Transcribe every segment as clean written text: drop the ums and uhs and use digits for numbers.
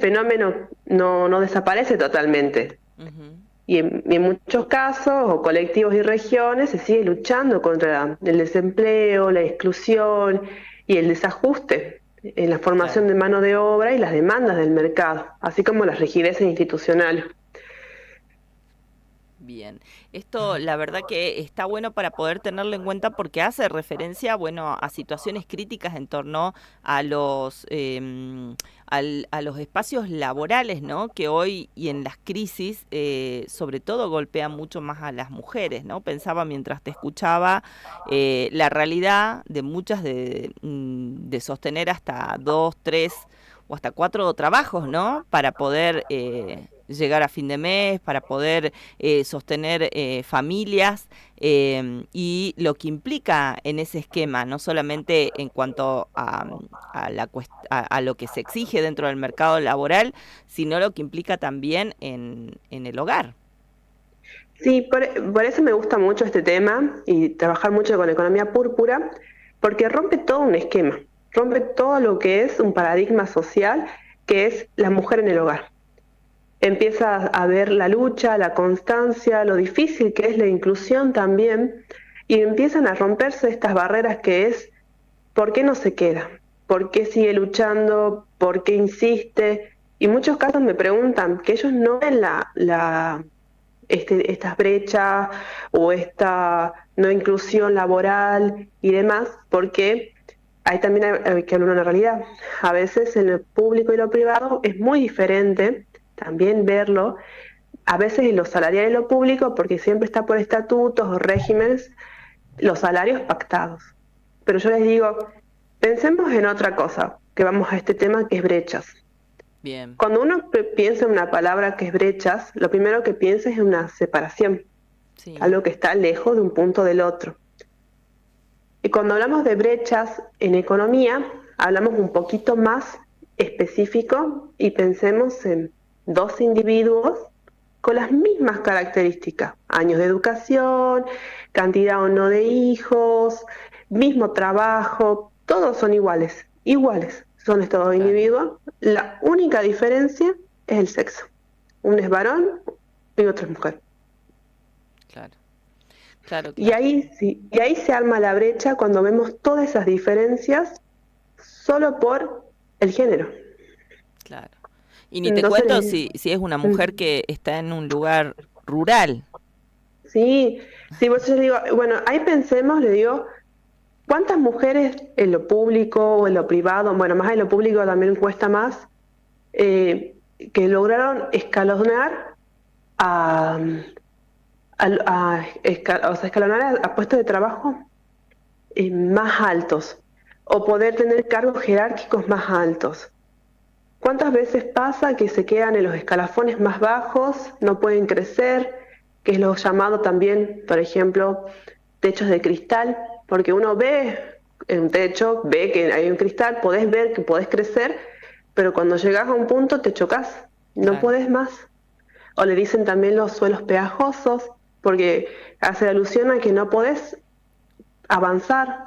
fenómeno no desaparece totalmente. Ujú. Y en muchos casos, o colectivos y regiones, se sigue luchando contra el desempleo, la exclusión y el desajuste en la formación Claro. de mano de obra y las demandas del mercado, así como las rigideces institucionales. Bien, esto la verdad que está bueno para poder tenerlo en cuenta porque hace referencia, bueno, a situaciones críticas en torno a a los espacios laborales, ¿no? Que hoy y en las crisis, sobre todo golpean mucho más a las mujeres, ¿no? Pensaba mientras te escuchaba la realidad de muchas de sostener hasta dos, tres o hasta cuatro trabajos, ¿no? Para poder llegar a fin de mes, para poder sostener familias y lo que implica en ese esquema, no solamente en cuanto a lo que se exige dentro del mercado laboral, sino lo que implica también en el hogar. Sí, por eso me gusta mucho este tema y trabajar mucho con economía púrpura, porque rompe todo un esquema, rompe todo lo que es un paradigma social, que es la mujer en el hogar. Empieza a ver la lucha, la constancia, lo difícil que es la inclusión también, y empiezan a romperse estas barreras que es, ¿por qué no se queda? ¿Por qué sigue luchando? ¿Por qué insiste? Y en muchos casos me preguntan que ellos no ven estas brechas o esta no inclusión laboral y demás, porque ahí también hay que hablar de una realidad. A veces en lo público y lo privado es muy diferente también verlo, a veces en lo salarial y lo público, porque siempre está por estatutos o regímenes los salarios pactados. Pero yo les digo, pensemos en otra cosa, que vamos a este tema que es brechas. Bien, Cuando uno piensa en una palabra que es brechas, lo primero que piensa es en una separación, sí, algo que está lejos de un punto del otro. Y cuando hablamos de brechas en economía, hablamos un poquito más específico y pensemos en dos individuos con las mismas características, años de educación, cantidad o no de hijos, mismo trabajo, todos son iguales, iguales son estos dos claro, individuos. La única diferencia es el sexo. Uno es varón y otro es mujer. claro, claro, Y claro, ahí, sí, y ahí se arma la brecha cuando vemos todas esas diferencias solo por el género. claro. Y ni te cuento Entonces, si es una mujer mm, que está en un lugar rural. sí, sí, por eso yo digo, bueno, ahí pensemos, le digo, ¿cuántas mujeres en lo público o en lo privado, bueno, más en lo público también cuesta más, eh, que lograron escalonar a, o sea, escalonar a puestos de trabajo más altos o poder tener cargos jerárquicos más altos? ¿Cuántas veces pasa que se quedan en los escalafones más bajos, no pueden crecer, que es lo llamado también, por ejemplo, techos de cristal? Porque uno ve en un techo, ve que hay un cristal, podés ver que podés crecer, pero cuando llegas a un punto te chocas, no Claro, podés más. O le dicen también los suelos pegajosos, porque hace alusión a que no podés avanzar,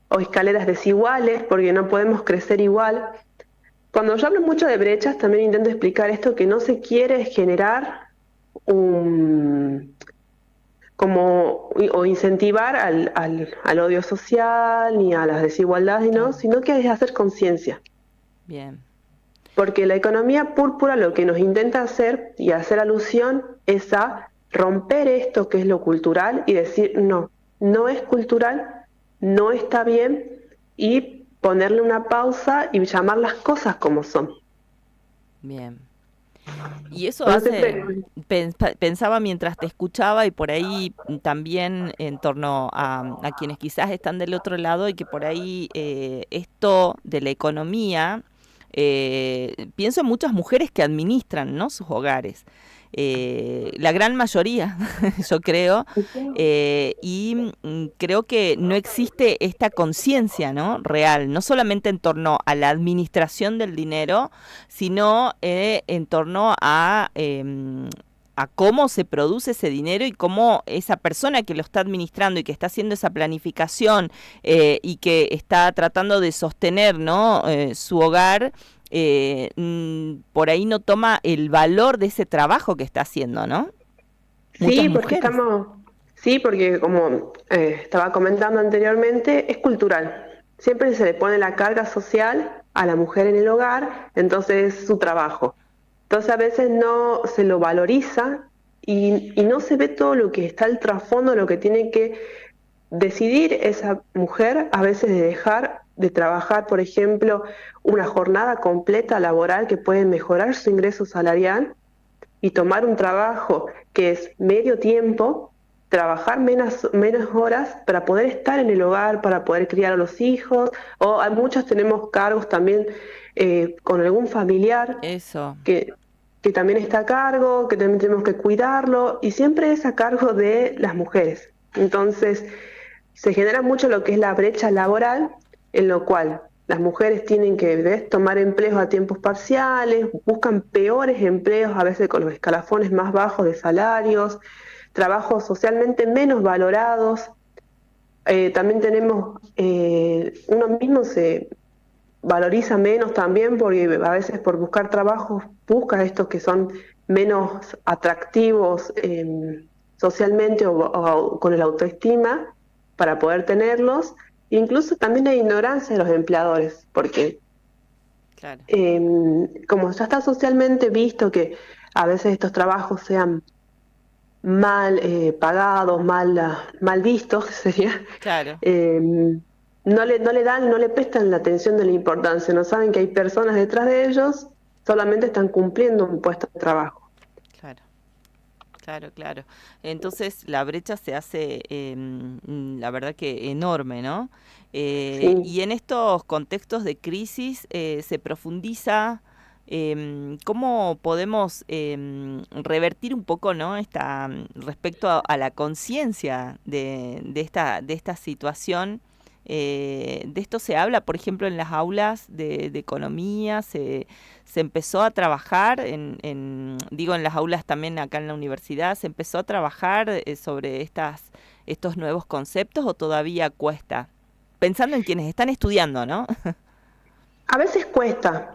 o escaleras desiguales, porque no podemos crecer igual. Cuando yo hablo mucho de brechas, también intento explicar esto, que no se quiere generar un, como, o incentivar al odio social ni a las desigualdades, ¿no? claro, Sino que es hacer conciencia. bien. Porque la economía púrpura lo que nos intenta hacer y hacer alusión es a romper esto que es lo cultural y decir, no, no es cultural, no está bien, y ponerle una pausa y llamar las cosas como son. Bien. Y eso Cuando hace, siempre, pensaba mientras te escuchaba y por ahí también en torno a quienes quizás están del otro lado y que por ahí esto de la economía, pienso en muchas mujeres que administran, ¿no?, sus hogares. La gran mayoría, yo creo, y creo que no existe esta conciencia, ¿no?, real, no solamente en torno a la administración del dinero, sino en torno a cómo se produce ese dinero y cómo esa persona que lo está administrando y que está haciendo esa planificación y que está tratando de sostener, ¿no?, su hogar, por ahí no toma el valor de ese trabajo que está haciendo, ¿no? Muchas Sí, porque mujeres. sí, porque como estaba comentando anteriormente, es cultural. Siempre se le pone la carga social a la mujer en el hogar, entonces es su trabajo. Entonces a veces no se lo valoriza y no se ve todo lo que está el trasfondo, lo que tiene que decidir esa mujer a veces de dejar de trabajar, por ejemplo, una jornada completa laboral que puede mejorar su ingreso salarial y tomar un trabajo que es medio tiempo, trabajar menos horas para poder estar en el hogar, para poder criar a los hijos, o hay muchos tenemos cargos también con algún familiar Eso, que, que también está a cargo, que también tenemos que cuidarlo, y siempre es a cargo de las mujeres. Entonces, se genera mucho lo que es la brecha laboral, en lo cual las mujeres tienen que, ¿ves?, tomar empleos a tiempos parciales, buscan peores empleos, a veces con los escalafones más bajos de salarios, trabajos socialmente menos valorados. También tenemos, uno mismo se valoriza menos también porque a veces por buscar trabajos busca estos que son menos atractivos socialmente o con el autoestima para poder tenerlos. Incluso también hay ignorancia de los empleadores, porque claro. como ya está socialmente visto que a veces estos trabajos sean mal pagados, mal vistos, sería, Claro, eh, no le dan, no le prestan la atención de la importancia, no saben que hay personas detrás de ellos, solamente están cumpliendo un puesto de trabajo. claro. Claro, claro. Entonces la brecha se hace, la verdad que enorme, ¿no? Sí. Y en estos contextos de crisis se profundiza cómo podemos revertir un poco, ¿no? Respecto a la conciencia de esta situación. De esto se habla, por ejemplo, en las aulas de economía, se empezó a trabajar digo, en las aulas también acá en la universidad, se empezó a trabajar sobre estos nuevos conceptos o todavía cuesta. Pensando en quienes están estudiando, ¿no? A veces cuesta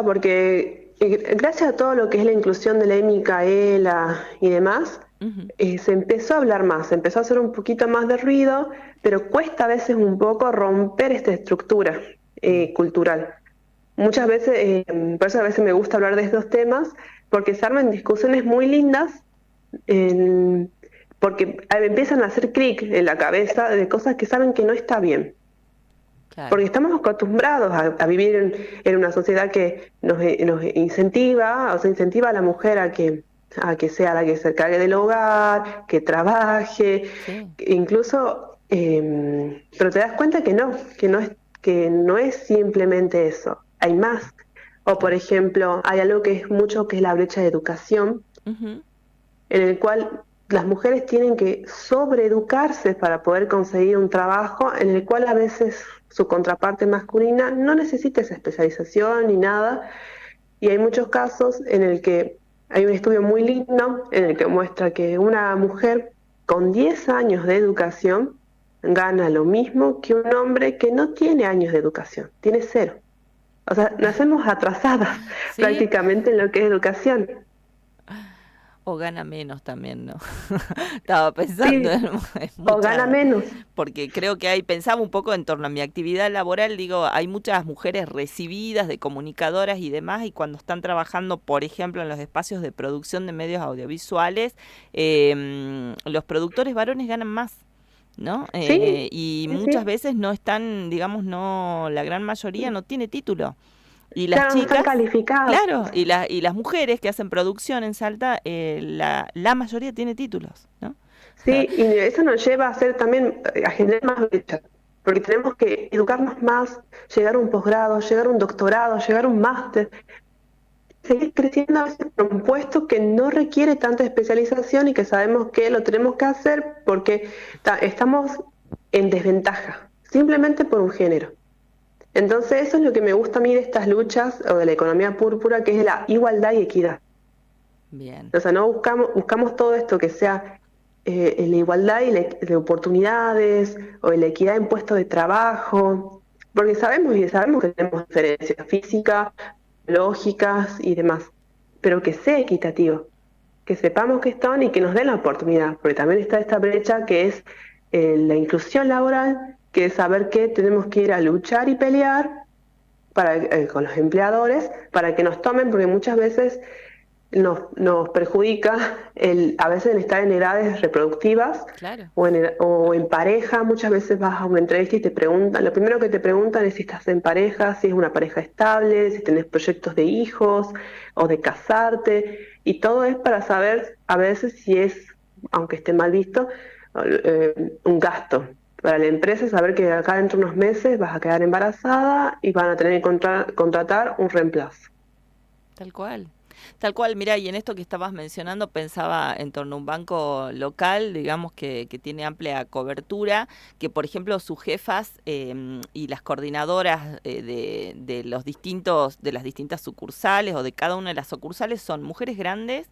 porque gracias a todo lo que es la inclusión de la Micaela y demás, Ujú, se empezó a hablar más, se empezó a hacer un poquito más de ruido, pero cuesta a veces un poco romper esta estructura bien, cultural. Muchas veces, por eso a veces me gusta hablar de estos temas, porque se arman discusiones muy lindas, en- porque empiezan a hacer clic en la cabeza de cosas que saben que no está bien. claro. Porque estamos acostumbrados a vivir en una sociedad que nos incentiva, o sea, incentiva a la mujer a que sea la que se encargue del hogar, que trabaje, Sí, que incluso, pero te das cuenta que no es simplemente eso, hay más. O por claro. ejemplo, hay algo que es mucho que es la brecha de educación, Ujú, en el cual las mujeres tienen que sobreeducarse para poder conseguir un trabajo, en el cual a veces su contraparte masculina no necesita esa especialización ni nada, y hay muchos casos en el que hay un estudio muy lindo en el que muestra que una mujer con 10 años de educación gana lo mismo que un hombre que no tiene años de educación, tiene cero. O sea, nacemos atrasadas sí, prácticamente en lo que es educación. o gana menos también, ¿no? Estaba pensando Sí, en o gana muchas, menos. porque creo que pensaba un poco en torno a mi actividad laboral, digo, hay muchas mujeres recibidas de comunicadoras y demás, y cuando están trabajando, por ejemplo, en los espacios de producción de medios audiovisuales, los productores varones ganan más. ¿No? Sí, Y sí, muchas sí. veces no están, digamos, no, la gran mayoría no tiene título. Y las Claro, no están chicas, calificados. claro, y las mujeres que hacen producción en Salta, la mayoría tiene títulos, ¿no? Sí, y eso nos lleva a hacer también, a generar más brecha, porque tenemos que educarnos más, llegar a un posgrado, llegar a un doctorado, llegar a un máster, seguir creciendo a veces por un puesto que no requiere tanta especialización y que sabemos que lo tenemos que hacer porque estamos en desventaja, simplemente por un género. Entonces eso es lo que me gusta a mí de estas luchas o de la economía púrpura, que es la igualdad y equidad. Bien, O sea, no buscamos todo esto que sea la igualdad de oportunidades o la equidad en puestos de trabajo, porque sabemos que tenemos diferencias físicas, lógicas y demás, pero que sea equitativo, que sepamos que están y que nos den la oportunidad, porque también está esta brecha que es la inclusión laboral, que es saber que tenemos que ir a luchar y pelear con los empleadores para que nos tomen, porque muchas veces nos perjudica a veces el estar en edades reproductivas Claro, o en pareja. Muchas veces vas a una entrevista y te preguntan, lo primero que te preguntan es si estás en pareja, si es una pareja estable, si tenés proyectos de hijos o de casarte, y todo es para saber a veces si es, aunque esté mal visto, un gasto para la empresa, saber que acá dentro de unos meses vas a quedar embarazada y van a tener que contratar un reemplazo. tal cual. Tal cual, mira, y en esto que estabas mencionando pensaba en torno a un banco local, digamos que tiene amplia cobertura, que por ejemplo sus jefas y las coordinadoras de los distintos, de las distintas sucursales o de cada una de las sucursales son mujeres grandes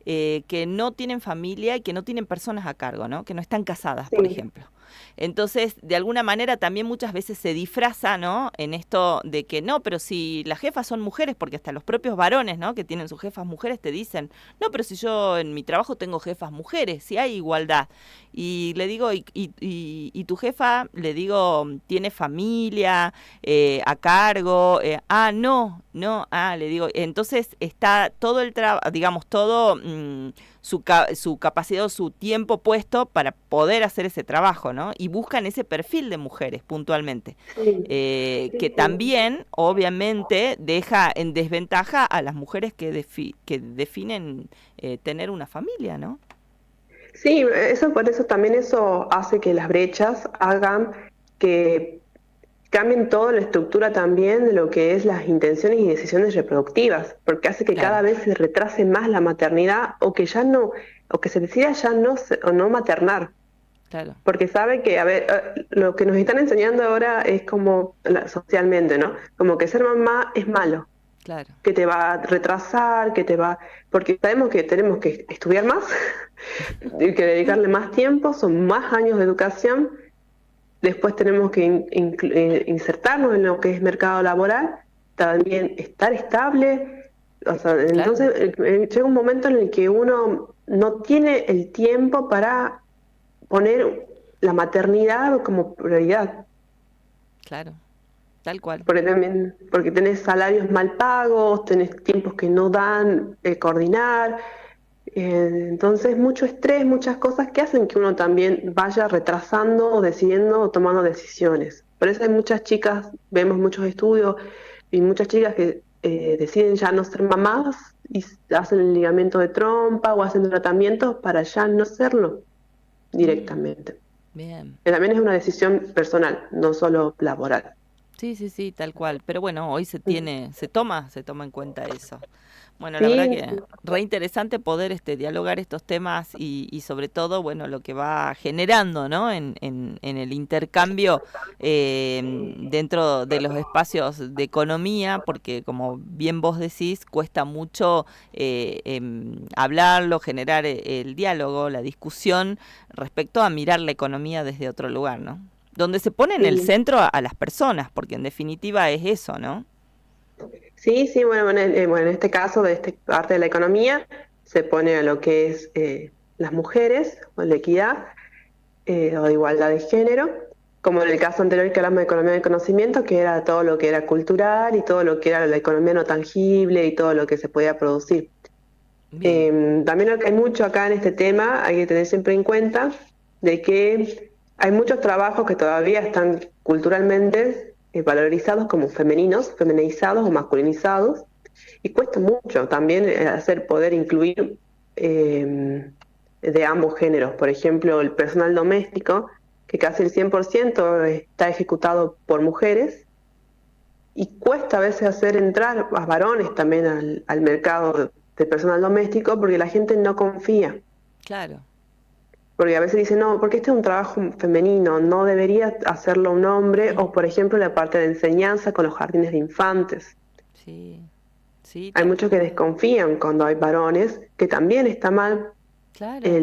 que no tienen familia y que no tienen personas a cargo, ¿no? Que no están casadas, por Sí, ejemplo. Entonces, de alguna manera también muchas veces se disfraza, ¿no? En esto de que no, pero si las jefas son mujeres, porque hasta los propios varones, ¿no? Que tienen sus jefas mujeres te dicen, no, pero si yo en mi trabajo tengo jefas mujeres, si hay igualdad. Y le digo, y tu jefa, le digo, tiene familia a cargo, le digo, entonces está todo el trabajo, digamos, todo su capacidad o su tiempo puesto para poder hacer ese trabajo, ¿no? Y buscan ese perfil de mujeres puntualmente, sí, que sí, sí. también, obviamente, deja en desventaja a las mujeres que definen tener una familia, ¿no? Sí, eso por eso también eso hace que las brechas hagan que cambien toda la estructura también de lo que es las intenciones y decisiones reproductivas, porque hace que cada Claro, vez se retrase más la maternidad o que ya no, o que se decida ya no, o no maternar, claro, porque sabe que, a ver, lo que nos están enseñando ahora es como socialmente, ¿no? Como que ser mamá es malo, claro. que te va a retrasar, que te va, porque sabemos que tenemos que estudiar más, y que dedicarle más tiempo, son más años de educación. Después tenemos que insertarnos en lo que es mercado laboral, también estar estable. O sea, Claro, entonces llega un momento en el que uno no tiene el tiempo para poner la maternidad como prioridad, claro, tal cual. porque también, porque tenés salarios mal pagos, tenés tiempos que no dan coordinar. Entonces, mucho estrés, muchas cosas que hacen que uno también vaya retrasando o decidiendo o tomando decisiones. Por eso hay muchas chicas, vemos muchos estudios y muchas chicas que deciden ya no ser mamás y hacen el ligamento de trompa o hacen tratamientos para ya no serlo Mm, directamente. bien. Que también es una decisión personal, no solo laboral. Sí, sí, sí, tal cual. Pero bueno, hoy Mm. se toma en cuenta eso. Bueno, la verdad Sí, que re interesante poder dialogar estos temas y sobre todo, bueno, lo que va generando, ¿no? En el intercambio dentro de los espacios de economía, porque como bien vos decís, cuesta mucho hablarlo, generar el diálogo, la discusión respecto a mirar la economía desde otro lugar, ¿no? Donde se pone en el sí. centro a las personas, porque en definitiva es eso, ¿no? Sí, sí, bueno, bueno, en este caso, de esta parte de la economía, se pone a lo que es las mujeres, o la equidad, o igualdad de género, como en el caso anterior que hablamos de economía del conocimiento, que era todo lo que era cultural y todo lo que era la economía no tangible y todo lo que se podía producir. Bien, También lo que hay mucho acá en este tema, hay que tener siempre en cuenta de que hay muchos trabajos que todavía están culturalmente valorizados como femeninos, feminizados o masculinizados, y cuesta mucho también poder incluir eh, de ambos géneros. Por ejemplo, el personal doméstico, que casi el 100% está ejecutado por mujeres, y cuesta a veces hacer entrar a varones también al mercado de personal doméstico porque la gente no confía. claro, Porque a veces dicen, no, porque este es un trabajo femenino, no debería hacerlo un hombre, o por ejemplo la parte de enseñanza con los jardines de infantes. sí, sí, Hay tal muchos que cual, desconfían cuando hay varones, que también está mal. claro,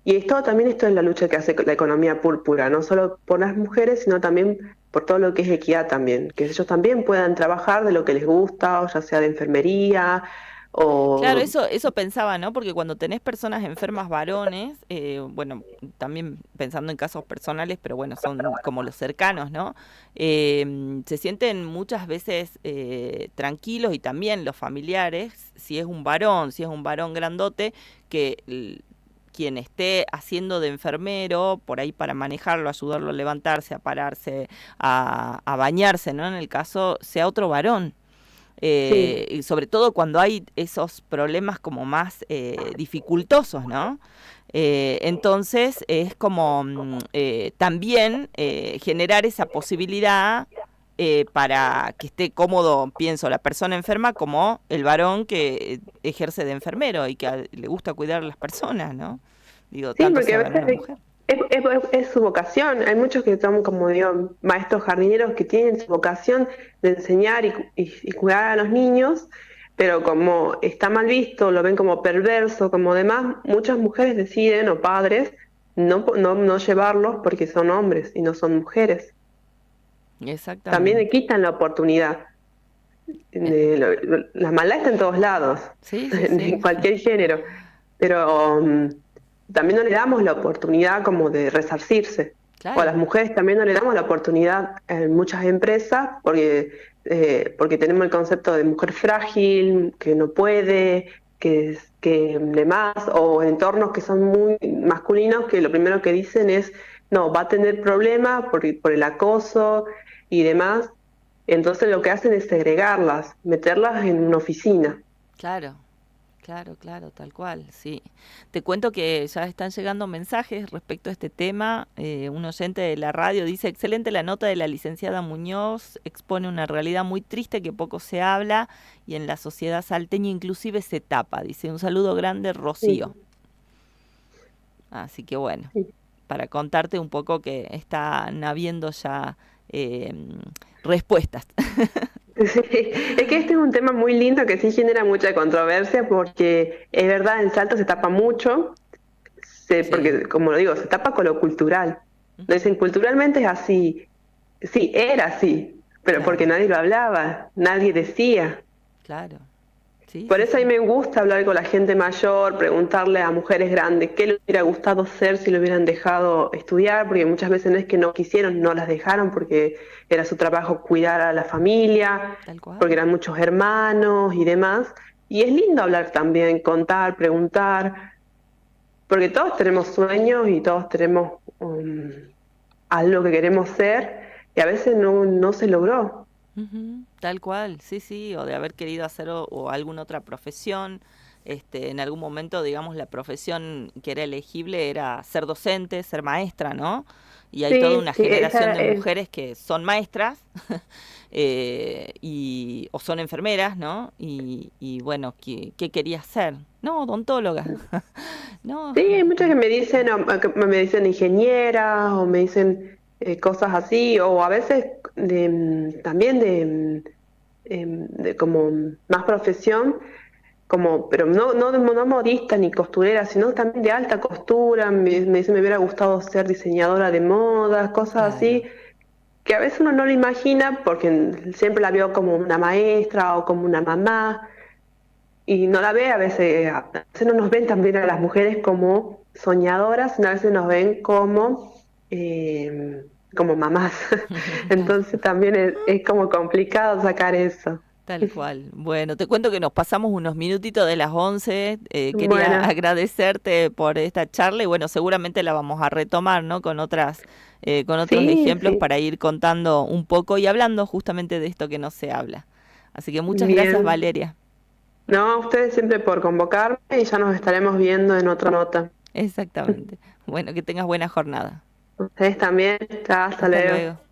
Y esto también esto es la lucha que hace la economía púrpura, no solo por las mujeres, sino también por todo lo que es equidad también, que ellos también puedan trabajar de lo que les gusta, o ya sea de enfermería Claro, o... eso pensaba, ¿no? Porque cuando tenés personas enfermas varones, bueno, también pensando en casos personales, pero bueno, son como los cercanos, ¿no? Se sienten muchas veces tranquilos y también los familiares, si es un varón grandote, que quien esté haciendo de enfermero, por ahí para manejarlo, ayudarlo a levantarse, a pararse, a bañarse, ¿no? En el caso, sea otro varón. Sí, Y sobre todo cuando hay esos problemas como más dificultosos, ¿no? Entonces es como también generar esa posibilidad para que esté cómodo, pienso, la persona enferma como el varón que ejerce de enfermero y que le gusta cuidar a las personas, ¿no? Digo, sí, tanto porque a sea varón o veces mujer. es su vocación. Hay muchos que son, como digo, maestros jardineros que tienen su vocación de enseñar y cuidar a los niños, pero como está mal visto, lo ven como perverso, como demás, muchas mujeres deciden, o padres, no llevarlos porque son hombres y no son mujeres. También le Exactamente. quitan la oportunidad. Eh, La maldad está en todos lados, sí, sí, en sí, cualquier género, pero también no le damos la oportunidad como de resarcirse. O a claro. las mujeres también no le damos la oportunidad en muchas empresas porque tenemos el concepto de mujer frágil, que no puede, que demás, o entornos que son muy masculinos que lo primero que dicen es, no, va a tener problemas por el acoso y demás. Entonces lo que hacen es segregarlas, meterlas en una oficina. Claro, claro, claro, tal cual, sí. Te cuento que ya están llegando mensajes respecto a este tema. Un oyente de la radio dice, excelente la nota de la licenciada Muñoz, expone una realidad muy triste que poco se habla y en la sociedad salteña inclusive se tapa. Dice, un saludo grande, Rocío. Sí, Así que bueno, sí. para contarte un poco que están habiendo ya eh, respuestas. Sí, es que este es un tema muy lindo que sí genera mucha controversia porque es verdad, en Salta se tapa mucho, Sí. porque como lo digo, se tapa con lo cultural. Nos Ujú. dicen, culturalmente es así. Sí, era así, pero porque Claro, nadie lo hablaba, nadie decía. claro. Sí, Por sí, eso a mí sí. me gusta hablar con la gente mayor, preguntarle a mujeres grandes qué le hubiera gustado ser si le hubieran dejado estudiar, porque muchas veces no es que no quisieron, no las dejaron porque era su trabajo cuidar a la familia, Tal porque cual. eran muchos hermanos y demás. Y es lindo hablar también, contar, preguntar, porque todos tenemos sueños y todos tenemos algo que queremos ser y a veces no se logró. Ujú, tal cual, sí, sí, o de haber querido hacer o alguna otra profesión. En algún momento, digamos, la profesión que era elegible era ser docente, ser maestra, ¿no? Y hay toda Sí, una sí, esa generación de es. mujeres que son maestras o son enfermeras, ¿no? Y bueno, ¿qué quería ser? No, odontóloga. No, Sí, hay muchas que me dicen, que me dicen ingeniera o me dicen cosas así, o a veces también de como más profesión, como, pero no modista ni costurera, sino también de alta costura. Me dicen me hubiera gustado ser diseñadora de modas, cosas así, claro. que a veces uno no lo imagina porque siempre la veo como una maestra o como una mamá y no la ve, a veces no nos ven también a las mujeres como soñadoras, sino a veces nos ven como mamás. Tal Entonces también es como complicado sacar eso. Tal cual. Bueno, te cuento que nos pasamos unos minutitos de las 11. Quería Bueno, agradecerte por esta charla y bueno, seguramente la vamos a retomar, ¿no? Con otros sí, ejemplos sí, para ir contando un poco y hablando justamente de esto que no se habla. Así que muchas gracias, bien. Valeria. No, a ustedes siempre por convocarme y ya nos estaremos viendo en otra nota. Exactamente. Bueno, que tengas buena jornada. Ustedes también, chao, hasta Hasta luego. luego.